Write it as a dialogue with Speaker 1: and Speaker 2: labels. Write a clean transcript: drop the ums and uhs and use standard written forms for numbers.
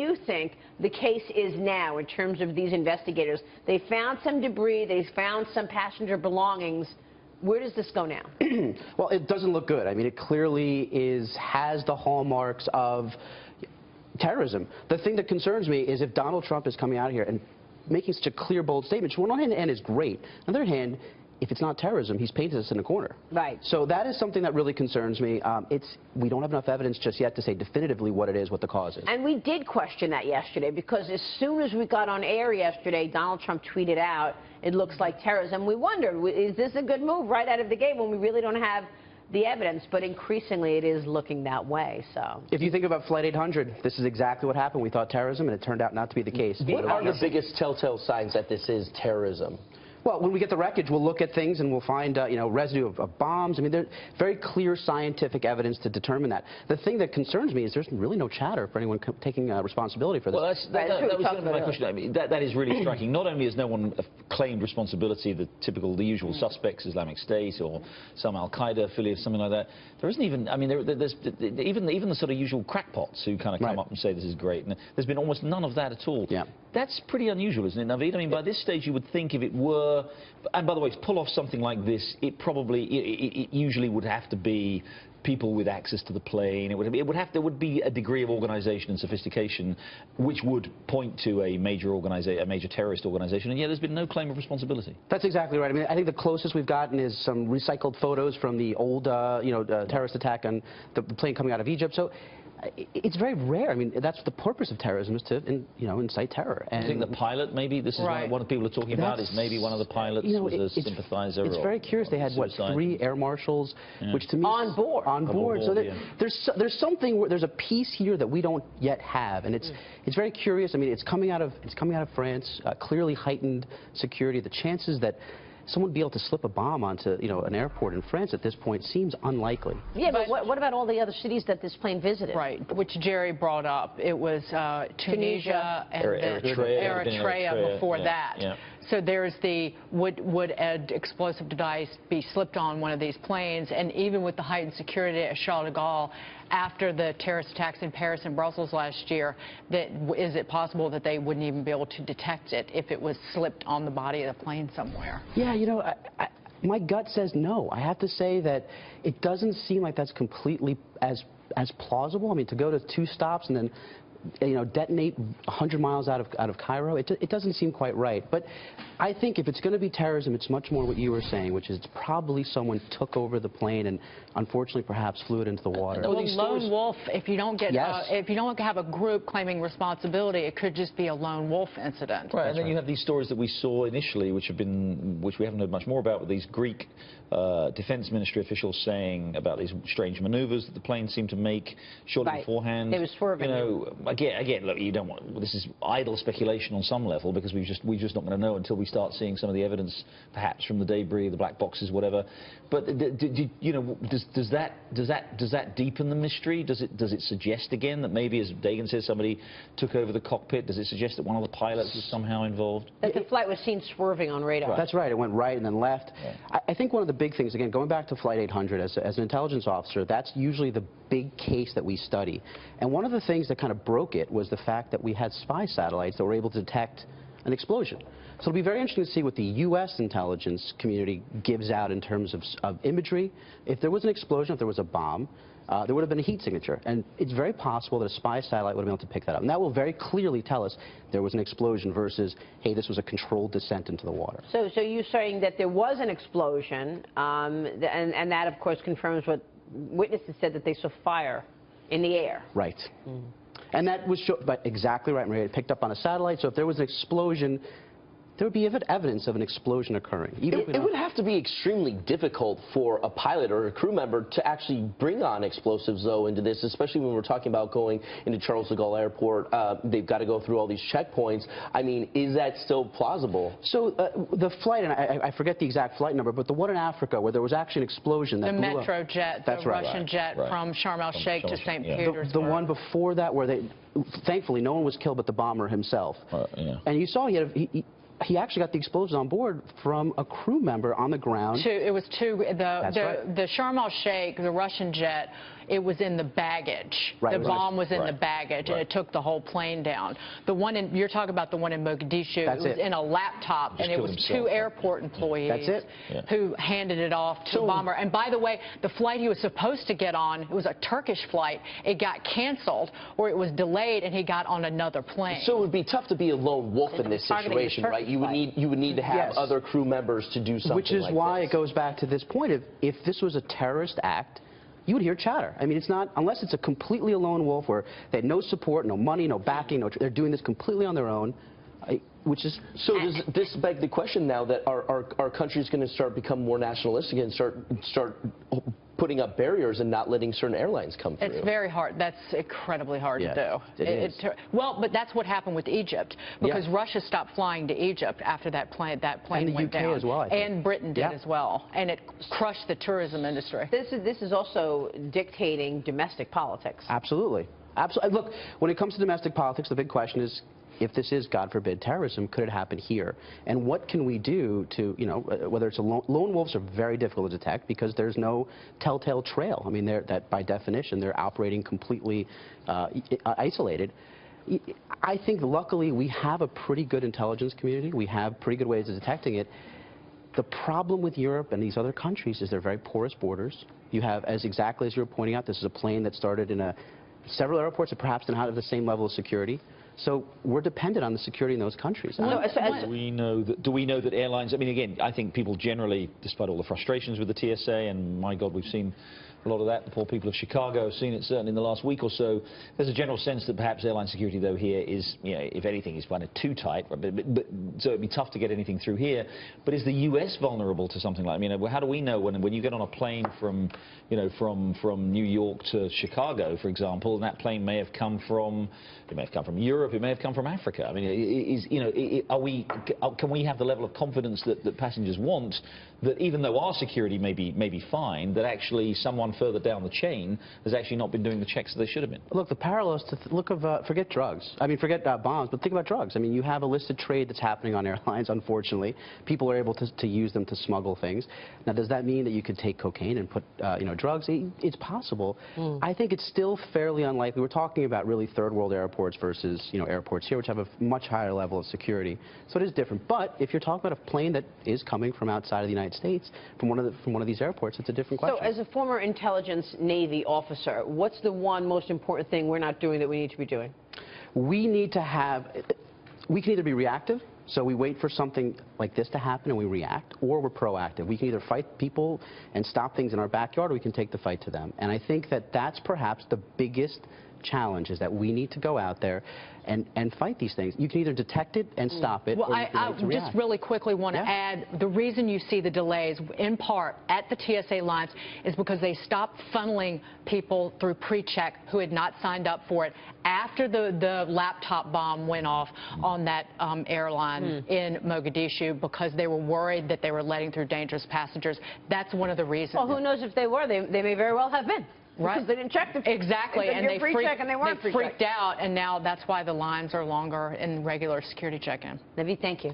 Speaker 1: you think the case is now in terms of these investigators? They found some debris. They found some passenger belongings. Where does this go now?
Speaker 2: Well, it doesn't look good. I mean, it clearly has the hallmarks of terrorism. The thing that concerns me is if Donald Trump is coming out here and making such a clear, bold statement, which on one hand is great. On the other hand, if it's not terrorism, he's painted us in a corner.
Speaker 1: Right.
Speaker 2: So that is something that really concerns me. We don't have enough evidence just yet to say definitively what it is, what the cause is.
Speaker 1: And we did question that yesterday, because as soon as we got on air yesterday, Donald Trump tweeted out, it looks like terrorism. We wondered, is this a good move right out of the gate when we really don't have the evidence? But increasingly it is looking that way. So
Speaker 2: if you think about Flight 800, this is exactly what happened. We thought terrorism, and it turned out not to be the case.
Speaker 3: What are the biggest telltale signs that this is terrorism?
Speaker 2: Well, when we get the wreckage, we'll look at things and we'll find, residue of bombs. I mean, there's very clear scientific evidence to determine that. The thing that concerns me is there's really no chatter for anyone taking responsibility for this.
Speaker 4: Well, that was going to be my question. I mean, that is really striking. Not only has no one claimed responsibility, the usual suspects, Islamic State or some Al-Qaeda affiliate, something like that. There isn't even, I mean, there's even the sort of usual crackpots who kind of come up and say this is great. And there's been almost none of that at all.
Speaker 2: Yeah.
Speaker 4: That's pretty unusual, isn't it, Naveed? I mean, by this stage, you would think if it were, and by the way, to pull off something like this, it usually would have to be people with access to the plane. There would be a degree of organization and sophistication which would point to a major terrorist organization, and yet there's been no claim of responsibility.
Speaker 2: That's exactly right. I mean, I think the closest we've gotten is some recycled photos from the old, terrorist attack on the plane coming out of Egypt. So it's very rare. I mean, that's the purpose of terrorism, is to, incite terror. And
Speaker 4: I think the pilot, maybe, this is what the people are talking about, is maybe one of the pilots was a sympathizer.
Speaker 2: It's very curious. They had, what, 3 air marshals, which to me...
Speaker 1: On board.
Speaker 2: On board. So there's something, there's a piece here that we don't yet have, and it's very curious. I mean, it's coming out of France, clearly heightened security. The chances that someone would be able to slip a bomb onto, an airport in France at this point seems unlikely.
Speaker 1: Yeah, but what about all the other cities that this plane visited?
Speaker 5: Right, which Jerry brought up. It was Tunisia and Eritrea before that. Yeah. So there's would an explosive device be slipped on one of these planes? And even with the heightened security at Charles de Gaulle, after the terrorist attacks in Paris and Brussels last year, is it possible that they wouldn't even be able to detect it if it was slipped on the body of the plane somewhere?
Speaker 2: Yeah, my gut says no. I have to say that it doesn't seem like that's completely as plausible. I mean, to go to 2 stops and then detonate 100 miles out of Cairo, it doesn't seem quite right. But I think if it's going to be terrorism, it's much more what you were saying, which is probably someone took over the plane and unfortunately perhaps flew it into the water.
Speaker 5: Well, lone wolf, if you don't have a group claiming responsibility, it could just be a lone wolf incident.
Speaker 4: Right, and then you have these stories that we saw initially, which we haven't heard much more about, with these Greek defense ministry officials saying about these strange maneuvers that the plane seemed to make shortly beforehand.
Speaker 1: They were swerving.
Speaker 4: Again, look, you don't want. This is idle speculation on some level, because we're just not going to know until we start seeing some of the evidence, perhaps from the debris, the black boxes, whatever. But does that deepen the mystery? Does it suggest again that maybe, as Dagan says, somebody took over the cockpit? Does it suggest that one of the pilots was somehow involved?
Speaker 1: That the flight was seen swerving on radar.
Speaker 2: Right. That's right. It went right and then left. Yeah. I think one of the big things, again, going back to Flight 800, as an intelligence officer, that's usually the big case that we study. And one of the things that kind of broke it was the fact that we had spy satellites that were able to detect an explosion. So it'll be very interesting to see what the U.S. intelligence community gives out in terms of imagery. If there was an explosion, if there was a bomb, there would have been a heat signature. And it's very possible that a spy satellite would have been able to pick that up. And that will very clearly tell us there was an explosion versus, hey, this was a controlled descent into the water.
Speaker 1: So you're saying that there was an explosion, and that, of course, confirms what witnesses said, that they saw fire in the air.
Speaker 2: Right. And that was exactly right, Maria. It picked up on a satellite. So if there was an explosion, there would be evidence of an explosion occurring.
Speaker 3: It would have to be extremely difficult for a pilot or a crew member to actually bring on explosives, though, into this, especially when we're talking about going into Charles de Gaulle Airport. They've got to go through all these checkpoints. I mean, is that still plausible?
Speaker 2: So the flight, and I forget the exact flight number, but the one in Africa where there was actually an explosion that blew up.
Speaker 5: The Metrojet, the Russian jet from Sharm el-Sheikh to St. Petersburg.
Speaker 2: The one before that where thankfully, no one was killed but the bomber himself. And you saw he actually got the explosion on board from a crew member on the ground.
Speaker 5: It was the Sharm el-Sheikh, the Russian jet, it was in the baggage.
Speaker 2: Right,
Speaker 5: the bomb was in the baggage, and
Speaker 4: Right.
Speaker 5: it took the whole plane down. The one you're talking about, the one in Mogadishu,
Speaker 2: That's
Speaker 5: it was
Speaker 2: it.
Speaker 5: in a laptop, and it was two airport employees
Speaker 2: That's it.
Speaker 5: who handed it off to the bomber. And by the way, the flight he was supposed to get on, it was a Turkish flight. It got canceled, or it was delayed, and he got on another plane.
Speaker 3: So it would be tough to be a lone wolf in this situation, right? You would need to have other crew members to do something.
Speaker 2: Which is
Speaker 3: like
Speaker 2: why
Speaker 3: this.
Speaker 2: it goes back to this point of, if this was a terrorist act, you would hear chatter. I mean, it's not, unless it's a completely a lone wolf where they had no support, no money, no backing, they're doing this completely on their own, which is...
Speaker 3: So does this beg the question now that our country's going to start become more nationalistic and start putting up barriers and not letting certain airlines come through?
Speaker 5: It's very hard. That's incredibly hard to do.
Speaker 2: It is.
Speaker 5: Well, but that's what happened with Egypt, because Russia stopped flying to Egypt after that plane
Speaker 2: and the
Speaker 5: went
Speaker 2: UK
Speaker 5: down.
Speaker 2: as well, I think.
Speaker 5: And Britain did as well, and it crushed the tourism industry.
Speaker 1: This is also dictating domestic politics.
Speaker 2: Absolutely. Absolutely. Look, when it comes to domestic politics, the big question is, if this is, God forbid, terrorism, could it happen here? And what can we do to, you know, whether it's lone wolves are very difficult to detect because there's no telltale trail. I mean, that by definition, they're operating completely isolated. I think, luckily, we have a pretty good intelligence community. We have pretty good ways of detecting it. The problem with Europe and these other countries is they're very porous borders. You have, exactly as you were pointing out, this is a plane that started in several airports that perhaps didn't have the same level of security. So we're dependent on the security in those countries.
Speaker 4: Do we know that airlines, I mean, again, I think people generally, despite all the frustrations with the TSA, and my God, we've seen a lot of that. The poor people of Chicago have seen it certainly in the last week or so. There's a general sense that perhaps airline security, though, here is, you know, if anything, is kind of too tight. So it'd be tough to get anything through here. But is the U.S. vulnerable to something like, I mean, how do we know when you get on a plane from, you know, from New York to Chicago, for example, and that plane may have come from, Europe, it may have come from Africa. I mean, can we have the level of confidence that passengers want, that even though our security may be fine, that actually someone further down the chain has actually not been doing the checks that they should have been?
Speaker 2: Look, the parallels to forget drugs. I mean, forget bombs, but think about drugs. I mean, you have illicit trade that's happening on airlines, unfortunately. People are able to use them to smuggle things. Now, does that mean that you could take cocaine and put, you know, drugs? It's possible. I think it's still fairly unlikely. We're talking about really third world airports versus, you know, airports here, which have a much higher level of security. So it is different. But if you're talking about a plane that is coming from outside of the United States, from one of these airports, it's a different question.
Speaker 1: So as a former intelligence Navy officer, what's the one most important thing we're not doing that we need to be doing?
Speaker 2: We need to have, we can either be reactive, so we wait for something like this to happen and we react, or we're proactive. We can either fight people and stop things in our backyard, or we can take the fight to them. And I think that that's perhaps the biggest challenge, is that we need to go out there and fight these things. You can either detect it and stop it,
Speaker 5: well,
Speaker 2: or you can wait to react.
Speaker 5: just really quickly want to add, the reason you see the delays, in part, at the TSA lines, is because they stopped funneling people through pre-check who had not signed up for it after the laptop bomb went off on that airline in Mogadishu, because they were worried that they were letting through dangerous passengers. That's one of the reasons.
Speaker 1: Well, who knows if they were? They may very well have been.
Speaker 5: Right.
Speaker 1: Because they didn't check them.
Speaker 5: Exactly. And they
Speaker 1: freaked
Speaker 5: out, and now that's why the lines are longer in regular security check-in.
Speaker 1: Naveed, thank you.